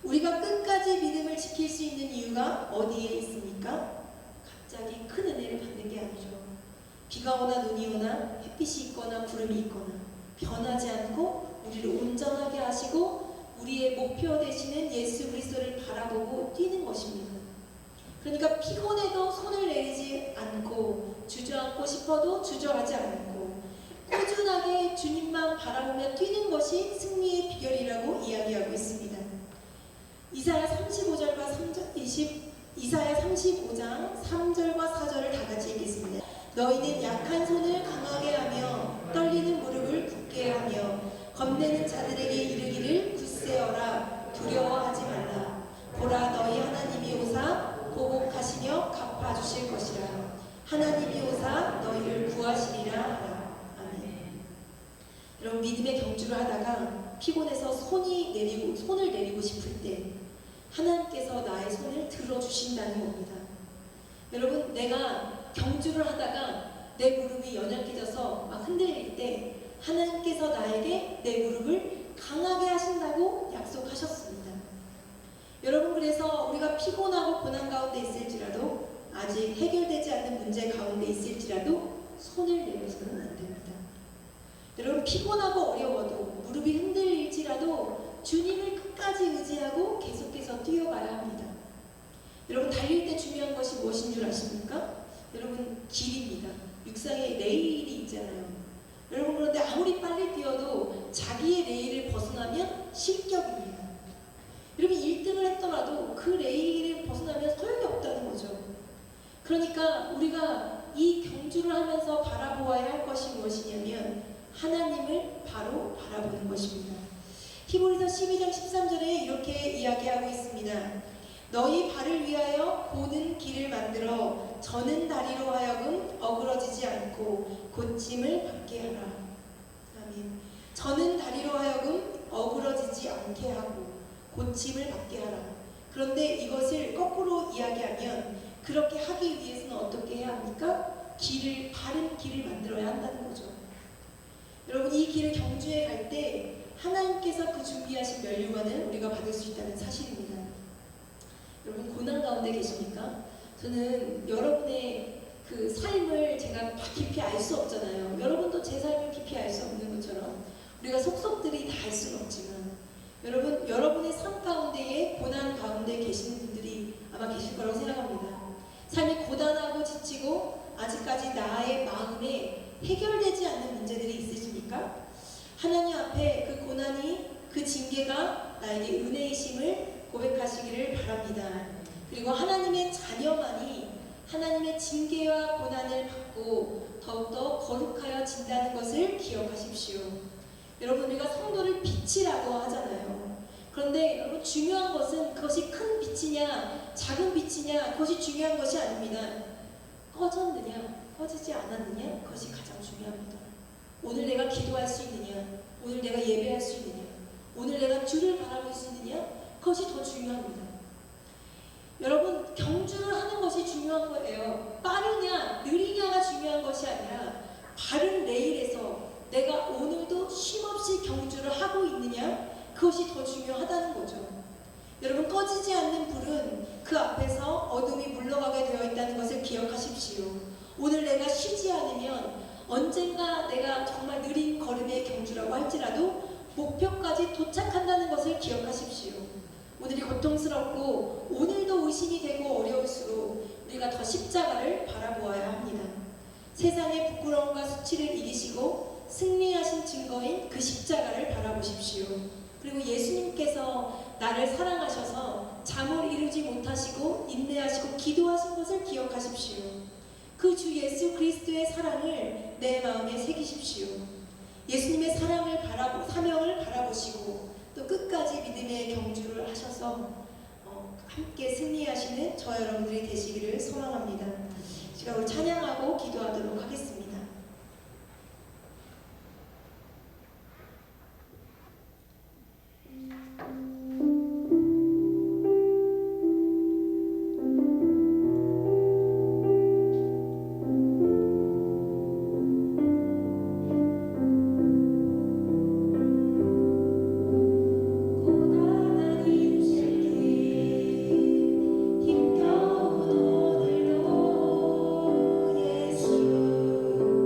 우리가 끝까지 믿음을 지킬 수 있는 이유가 어디에 있습니까? 갑자기 큰 은혜를 받는 게 아니죠. 비가 오나 눈이 오나 햇빛이 있거나 구름이 있거나 변하지 않고 우리를 온전하게 하시고 우리의 목표 되시는 예수 그리스도를 바라보고 뛰는 것입니다. 그러니까 피곤해도 손을 내리지 않고 주저앉고 싶어도 주저하지 않고 꾸준하게 주님만 바라보며 뛰는 것이 승리의 비결이라고 이야기하고 있습니다. 이사야 35장 3절과 4절을 다 같이 읽겠습니다. 너희는 약한 손을 강하게 하며 떨리는 무릎을 굳게 하며 겁내는 자들에게 이르기를 굳세어라, 두려워하지 말라. 보라, 너희 하나님이 오사 보복하시며 갚아주실 것이라. 하나님이 오사 너희를 구하시리라 하라. 아멘. 여러분, 믿음의 경주를 하다가 피곤해서 손을 내리고 싶을 때 하나님께서 나의 손을 들어주신다는 겁니다. 여러분, 내가 경주를 하다가 내 무릎이 연약해져서 막 흔들릴 때 하나님께서 나에게 내 무릎을 강하게 하신다고 약속하셨습니다. 여러분, 그래서 우리가 피곤하고 고난 가운데 있을지라도, 아직 해결되지 않는 문제 가운데 있을지라도 손을 내려서는 안 됩니다. 여러분, 피곤하고 어려워도 무릎이 흔들릴지라도 주님을 끝까지 의지하고 계속해서 뛰어가야 합니다. 여러분, 달릴 때 중요한 것이 무엇인 줄 아십니까? 여러분, 길입니다. 육상에 레일이 있잖아요. 여러분, 그런데 아무리 빨리 뛰어도 자기의 레일을 벗어나면 실격입니다. 여러분, 1등을 했더라도 그 레일을 벗어나면 소용이 없다는 거죠. 그러니까 우리가 이 경주를 하면서 바라보아야 할 것이 무엇이냐면 하나님을 바로 바라보는 것입니다. 히브리서 12장 13절에 이렇게 이야기하고 있습니다. 너희 발을 위하여 고는 길을 만들어 저는 다리로 하여금 어그러지지 않고 고침을 받게 하라. 아멘. 저는 다리로 하여금 어그러지지 않게 하고 고침을 받게 하라. 그런데 이것을 거꾸로 이야기하면 그렇게 하기 위해서는 어떻게 해야 합니까? 바른 길을 만들어야 한다는 거죠. 여러분, 이 길을 경주에 갈 때 하나님께서 그 준비하신 면류관을 우리가 받을 수 있다는 사실입니다. 여러분, 고난 가운데 계십니까? 저는 여러분의 그 삶을 제가 깊이 알 수 없잖아요. 여러분도 제 삶을 깊이 알 수 없는 것처럼 우리가 속속들이 다 알 수는 없지만 여러분의 삶 가운데에 고난 가운데 계시는 분들이 아마 계실 거라고 생각합니다. 삶이 고단하고 지치고 아직까지 나의 마음에 해결되지 않는 문제들이 있으십니까? 하나님 앞에 그 고난이 그 징계가 나에게 은혜이심을 고백하시기를 바랍니다. 그리고 하나님의 자녀만이 하나님의 징계와 고난을 받고 더욱더 거룩하여진다는 것을 기억하십시오. 여러분, 우리가 성도를 빛이라고 하잖아요. 그런데 여러분, 중요한 것은 그것이 큰 빛이냐 작은 빛이냐 그것이 중요한 것이 아닙니다. 꺼졌느냐 꺼지지 않았느냐 그것이 가장 중요합니다. 오늘 내가 기도할 수 있느냐, 오늘 내가 예배할 수 있느냐, 오늘 내가 주를 바라볼 수 있느냐, 그것이 더 중요합니다. 여러분, 경주를 하는 것이 중요한 거예요. 빠르냐 느리냐가 중요한 것이 아니라 바른 레일에서 내가 오늘도 쉼없이 경주를 하고 있느냐, 그것이 더 중요하다는 거죠. 여러분, 꺼지지 않는 불은 그 앞에서 어둠이 물러가게 되어 있다는 것을 기억하십시오. 오늘 내가 쉬지 않으면 언젠가 내가 정말 느린 걸음의 경주라고 할지라도 목표까지 도착한다는 것을 기억하십시오. 오늘이 고통스럽고 오늘도 의심이 되고 어려울수록 우리가 더 십자가를 바라보아야 합니다. 세상의 부끄러움과 수치를 이기시고 승리하신 증거인 그 십자가를 바라보십시오. 그리고 예수님께서 나를 사랑하셔서 잠을 이루지 못하시고 인내하시고 기도하신 것을 기억하십시오. 그 주 예수 그리스도의 사랑을 내 마음에 새기십시오. 예수님의 사랑을 사명을 바라보시고 또 끝까지 믿음의 경주를 하셔서 함께 승리하시는 저 여러분들이 되시기를 소망합니다. 제가 우리 찬양하고 기도하도록 하겠습니다. 힘겨운 오늘도 예수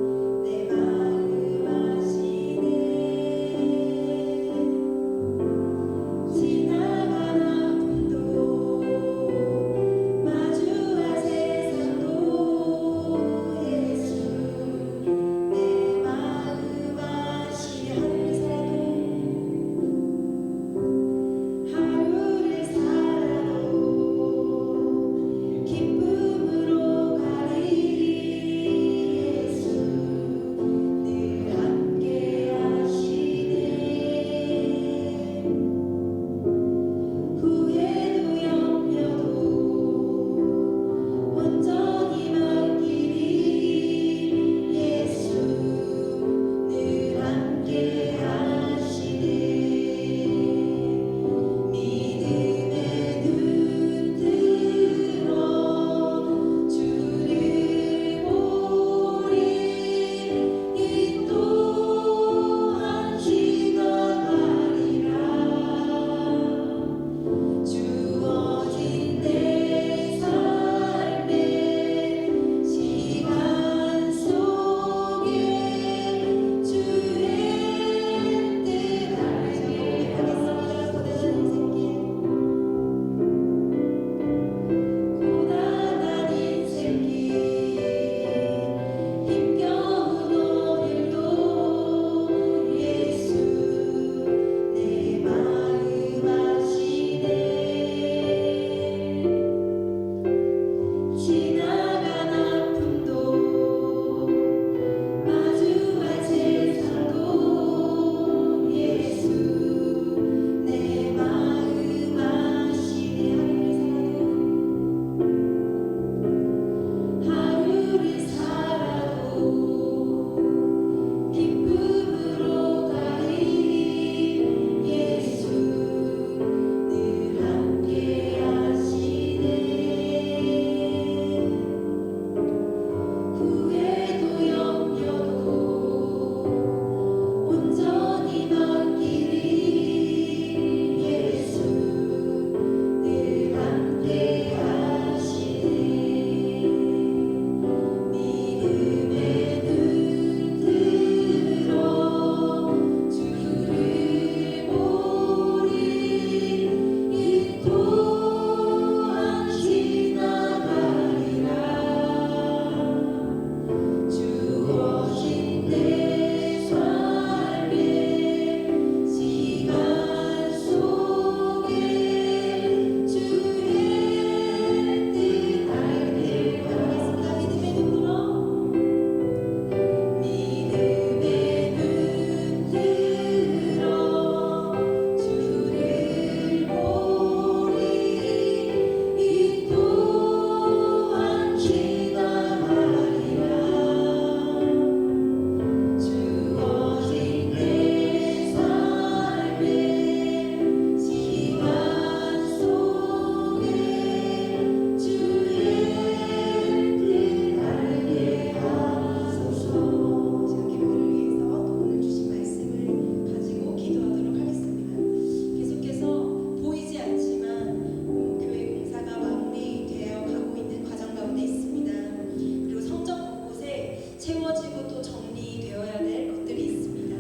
채워지고 또 정리되어야 될 것들이 있습니다.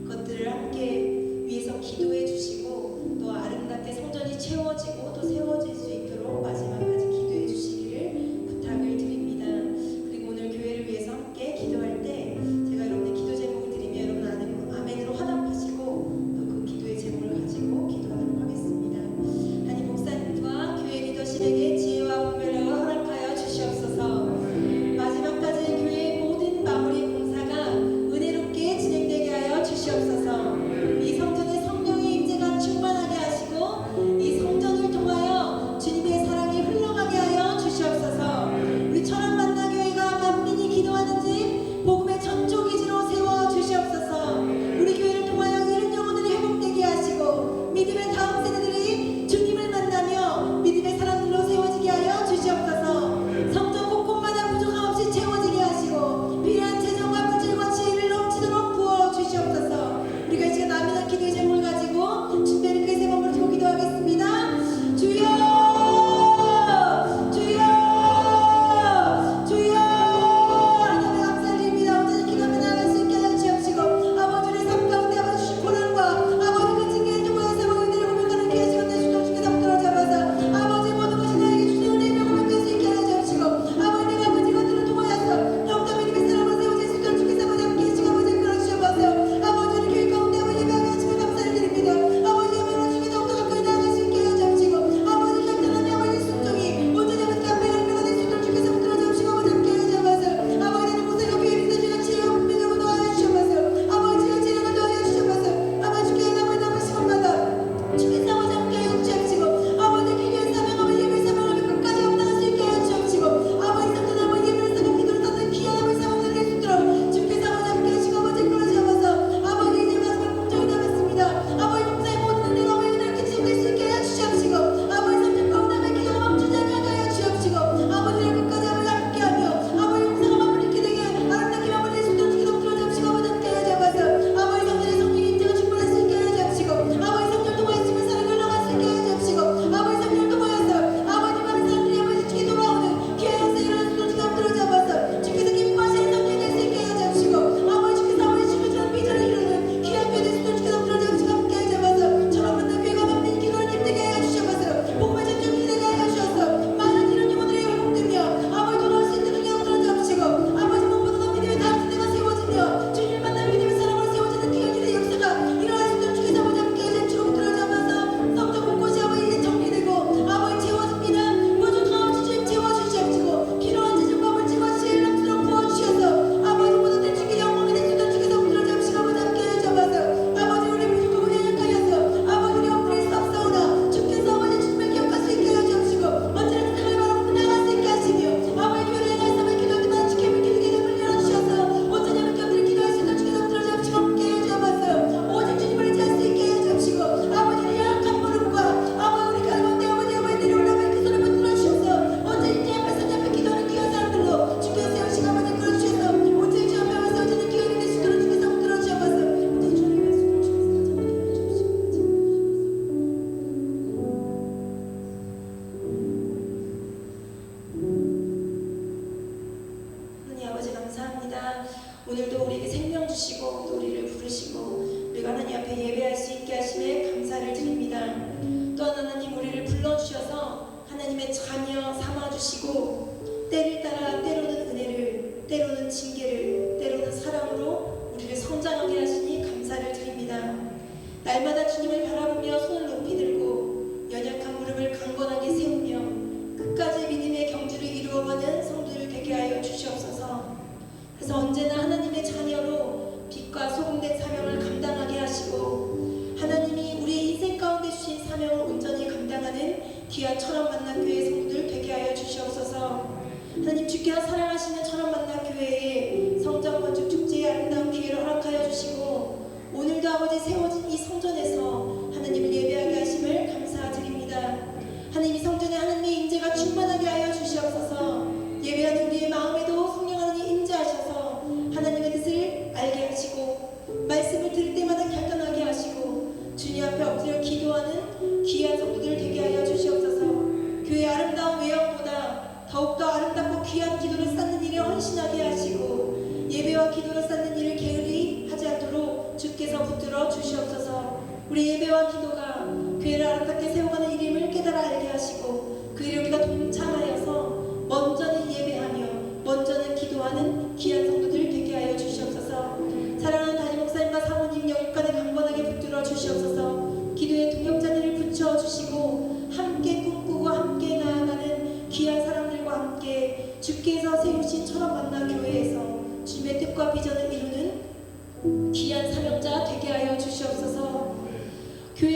그것들을 함께 위해서 기도해 주시고 또 아름답게 성전이 채워지고 또 세워질 수 있도록 마지막까지 기도해 주시기를 부탁을 드립니다. 그리고 오늘 교회를 위해서 함께 기도할 때 제가 여러분의 기도 제목을 드리면 여러분 아멘으로 화답하시고 또 그 기도의 제목을 가지고 기도하도록 하겠습니다. 하나님 목사님과 교회 리더십에게 지혜와 분별력을 허락하여 주시옵소서. 마지막까지 교회의 모든 마무리 공사가 은혜롭게 진행되게 하여 주시옵소서. 이 성전에 성령의 임재가 충만하게 하시고 이 성전을 통하여 주님의 사랑이 흘러가게 하여 주시옵소서. 우리 천안 만나교회가 만민이 기도하는 집 복음의 전초기지로 세워 주시옵소서. 우리 교회를 통하여 잃은 영혼들이 회복되게 하시고 믿음의 다음 세대들이 주님을 만나며 믿음의 사람들로 세워지게 하여 주시옵소서. 성전 곳곳마다 부족함 없이 채워지게 하시고 필요한 재정과 물질과 지혜를 넘치도록 부어 주시옵소서. 우리가 이 시간 아멘한 기도의 제목을 가지고 준비하는 그 세 번 부르고 기도하겠습니다. 주여 주여 주여 하나님의 감사드립니다. 온전히 기도하며 나아갈 수 있게 하여 주시옵시고 아버지의 삶 가운데 아버지 주신 고난과 아버지 그 징계를 통하여서 은혜를 고백하는 귀한 시간 내 주도 주께서 붙들어 잡아서 아버지 모든 것이 나에게 주신 은혜를 고백할 수 있게 하여 주시고 아버지 내가 아버지 것들을 통하여서 더욱더 믿음의 사람을 세워질 수 있도록 주께서 아버지 함께 해주시고 아버지 끌어주셔서 아버지 우리 교회 가운데 아버지 예배하게 하시며 감사를 드립니다. 아버지 예배로 주께 더욱더 가까이 나아갈 수 있게 하여 주시고 아버지 간단한 아버지 순종이 온전히 아버지 앞에 끌어낼 수 있도록 주께서 붙들어 주시고 아버지 함께 하여 주셔서 아버지 나는 목사님 교회 리더십과 지혜와 분별력을 도와여 주셔서 아버지 지혜와 지혜를 도와여 주셔서 아버지 주께 아버지 남은 시간마다 주께서 아버지 함께 하여 주시옵시고 아버지 기도의 사명 아버지 예배의 사명을 끝까지 감당할 수 있게 하여 주시옵시고 아버지 성전 아버지 예배를 사고 기도를 받는 귀한 아버지 사명을 낼 수 있도록 주께서 아버지 함께 하시고 아버지 끌어주셔서 아버지 이제 마지막 공정이 남았습니다. 아버지 목사의 모든 은혜가 아버지 은혜를 끼치게 될 수 있게 하여 주시옵시고 아버지 성전 가운데 아버지 기도가 멈추지 않게 하여 주시옵시고 아버지를 끝까지 아버지 함께하며 아버지 목사가 마무리게 되게 아름답게 마무리할 수 있도록 주께서 들어주시고 아버지 함께 하여 주셔서 아버지 성전의 성령의 임재가 충만할 수 있게 하여 주시고 아버지 성전을 통하여 주님의 사랑을 흘러갈 수 있게 하여 주시고 아버지 성전을 통하여서 아버지 많은 사람들이 아버지 주께 돌아오는 귀한 역사에 일어날 수 있도록 주께서 들어주셔서 주께서 기뻐하시는 성전이 될 수 있게 하여 주시고 아버지 주께서 아버지 주께서 비전을 이루는 귀한 교회 될 수 있도록 주께서 들어주시고 함께 하여 주셔서 천안 만나 교회가 만민이 기도를 힘들게 하여 주셔서 복음의 전쟁이 되게 하여 주셔서 많은 이런 영혼들이 회복되며 아버지 돌아올 수 있는 능력을 들어주시고 아버지 무엇보다도 믿음의 다음 세대가 세워지며 주님을 만나 믿음의 사람으로 세워지는 귀한 일의 역사가 일어날 수 있도록 주께서 아버지 함께 하여 주시고 들어주셔서 성전 곳곳이 아버지 이제 정리되고 아버지 채워집니다. 부족함 없이 주님 채워주시옵시고 필요한 재정과 물질과 지혜를 넘치도록 부어주셔서 아버지 모든 들 주께 영광이 될 수 있도록 주께서 들어주시고 아버지 함께 하여 주셔서 아버지 우리 부족하고 연약하여서 아버지 우리 엎드릴 수 없사오나 주께서 아버지 주님을 기억할 수 있게 하여 주옵시고 언제나 세상을 바라보고 나아갈 수 있게 하시며 아버지 교회를 향하여 삶을 기도할 때마다 주께 믿기는 개념을 열어주셔서 온전히 함께 엎드려 기도할 수 있도록 주께서 들어주시고 함께 하여 주셔서 오직 주님을 의지할 수 있게 하여 주옵시고 아버지 우리 약한 무릎과 아버지 우리 가운데 아버지 내려올라면 그 손을 붙들어 주셔서 온전히 주 앞에 선 앞에 기도하는 귀한 사람들로 주께서 세우시고 아버지 끌어주셔서 온전히 주 앞에 세워지는 귀한 일이 될 수 있도록 주께서 붙들어 주셔서 온전히 주 앞에 설 수 있도록 주께서 하나님 아버지 감사합니다. 오늘도 우리에게 생명 주시고 또 우리를 부르시고 우리가 하나님 앞에 예배할 수 있게 하심에 감사를 드립니다. 또한 하나님 우리를 불러주셔서 하나님의 자녀 삼아주시고 때를 따라 때로는 은혜를 때로는 징계를 때로는 사랑으로 우리를 성장하게 하시니 감사를 드립니다. 날마다 주님을 바라보며 손을 높이 들고 연약한 무릎을 강건하게 세우며 끝까지 믿음의 경주를 이루어가는 성도들 되게 하여 주시옵소서. 그래서 언제나 하나님의 자녀로 빛과 소금된 사명을 감당하게 하시고 하나님이 우리의 인생 가운데 주신 사명을 온전히 감당하는 귀한 천안 만나 교회 성도들 되게 하여 주시옵소서. 하나님 주께서 사랑하시는 천안 만나 교회에 성전 건축 축제의 아름다운 기회를 허락하여 주시고 오늘도 아버지 세워진 이 성전에서 하나님을 예배하게 하심을 감사드립니다. 하나님 이 성전에 하나님의 임재가 충만하게 하여 주시옵소서. 예배하는 우리의 마음에도 성령 하나님 임재하셔서 하나님의 뜻을 알게 하시고 말씀을 들을 때마다 결단하게 하시고 주님 앞에 엎드려 기도하는 귀한 성도들 되게 하여 주시옵소서. 교회의 아름다운 외형보다 더욱더 아름답고 귀한 기도를 쌓는 일에 헌신하게 하시고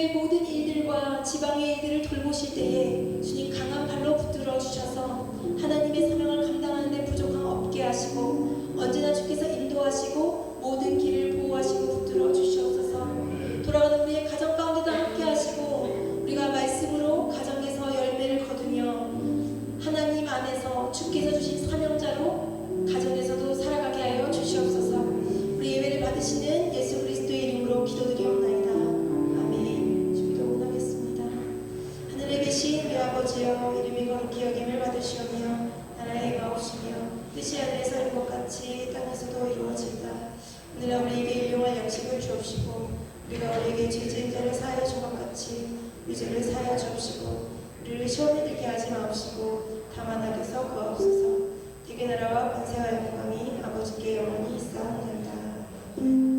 교회의 모든 일들과 지방의 일들을 돌보실 때에 주님 강한 발로 붙들어 주셔서 하나님의 사명을 감당하는 데 부족함 없게 하시고 언제나 주께서 인도하시고 모든 길을 보호하시고 붙들어 주시옵소서. 돌아가는 우리의 가정 가운데도 함께 하시고 우리가 말씀으로 가정에서 열매를 거두며 하나님 안에서 주께서 주신 사명자로 가정에서도 살아가게 하여 주시옵소서. 우리 예배를 받으시는 예수 그리스도의 이름으로 기도드리옵나이다. 아멘. 기도하겠습니다. 하늘에 계신 우리 아버지여, 이름이 거룩히 여김을 받으시오며 나라의 임하옵시며 뜻이 하늘에서 이룬 것 같이 땅에서도 이루어진다. 오늘날 우리에게 일용할 양식을 주옵시고 우리가 우리에게 죄 지은 자를 사하여 준 것 같이 우리 죄를 사하여 주옵시고 우리를 시험에 들게 하지 마옵시고 다만 악에서 구하옵소서. 대개 나라와 권세와 영광이 아버지께 영원히 있사옵나이다.